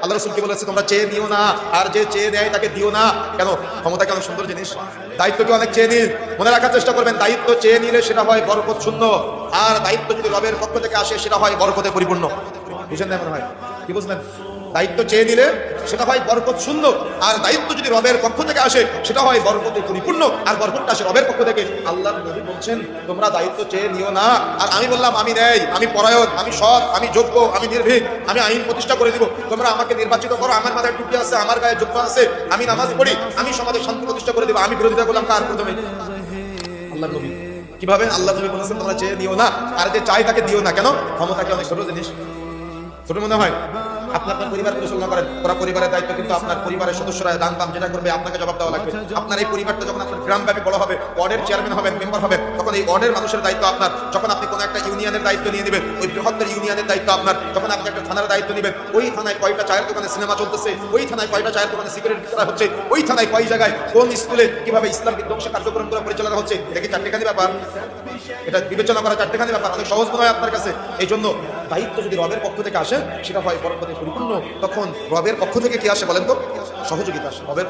আল্লাহ রাসূল কি বলেছে, তোমরা চেয়ে নিও না, আর যে চেয়ে দেয় তাকে দিও না। কেন? ক্ষমতা কি অনেক সুন্দর জিনিস? দায়িত্ব কি অনেক চেয়ে নিন? মনে রাখার চেষ্টা করবেন, দায়িত্ব চেয়ে নিলে সেটা হয় বরকত শূন্য, আর দায়িত্ব যদি রবের পক্ষ থেকে আসে সেটা হয় বরকতে পরিপূর্ণ। বুঝেন না? মনে হয় কি বুঝলেন? দায়িত্ব চেয়ে নিলে সেটা হয় বরকত শূন্য, আর দায়িত্ব যদি রবের পক্ষ থেকে আসে সেটা হয় বরকতে পরিপূর্ণ, আর বরকতটা আসে রবের পক্ষ থেকে। আল্লাহর নবী বলছেন তোমরা দায়িত্ব চেয়ে নিও না। আর আমি বললাম আমি নেই, আমি পরায়ণ, আমি সৎ, আমি যোগ্য, আমি নির্ভীক, আমি আইন প্রতিষ্ঠা করে দিব, তোমরা আমাকে নির্বাচিত করো, আমার মাথায় টুপি আছে, আমার গায়ে জুব্বা আছে, আমি নামাজ পড়ি, আমি সমাজে শান্তি প্রতিষ্ঠা করে দিব। আমি বিরোধিতা করলাম কার? প্রথমে আল্লাহর নবী। কিভাবে? আল্লাহ নবী বলেছেন তোমরা চেয়ে নিও না, আর যে চাই তাকে দিও না। কেন? ক্ষমতা কি অনেক ছোট জিনিস? ছোট মনে হয়? আপনি আপনার পরিবার পরিচালনা করেন, পুরো পরিবারের দায়িত্ব কিন্তু আপনার পরিবারের সদস্যরা দান দাম যেটা করবে আপনাকে জবাব দেওয়া লাগবে। আপনার এই পরিবারটা যখন আপনার গ্রামব্যাপী বড় হবে, ওয়ার্ডের চেয়ারম্যান হবেন, মেম্বার হবেন, তখন এই ওয়ার্ডের মানুষের দায়িত্ব আপনার। যখন আপনি কোনো একটা ইউনিয়নের দায়িত্ব নিয়ে নেবেন, ওই বৃহত্তর ইউনিয়নের দায়িত্ব আপনার। যখন আপনি একটা থানার দায়িত্ব নেবেন, ওই থানায় কয়টা চায়ের দোকানে সিনেমা চলতেছে, ওই থানায় কয়টা চায়ের দোকানে সিগারেট বিক্রি হচ্ছে, ওই থানায় কয় জায়গায় কোন স্কুলে কিভাবে ইসলাম বিধ্বংসী কার্যক্রমগুলো পরিচালনা হচ্ছে, এটা কি চারটেখানি ব্যাপার? এটা বিবেচনা করা চারটেখানি ব্যাপার, অনেক সহজ মনে হয় আপনার কাছে। এই জন্য দায়িত্ব যদি রবের পক্ষ থেকে আসে সেটা হয় বরকতে পরিপূর্ণ। তখন রবের পক্ষ থেকে কি আসে বলেন তো? সহযোগিতা আসে রবের পক্ষ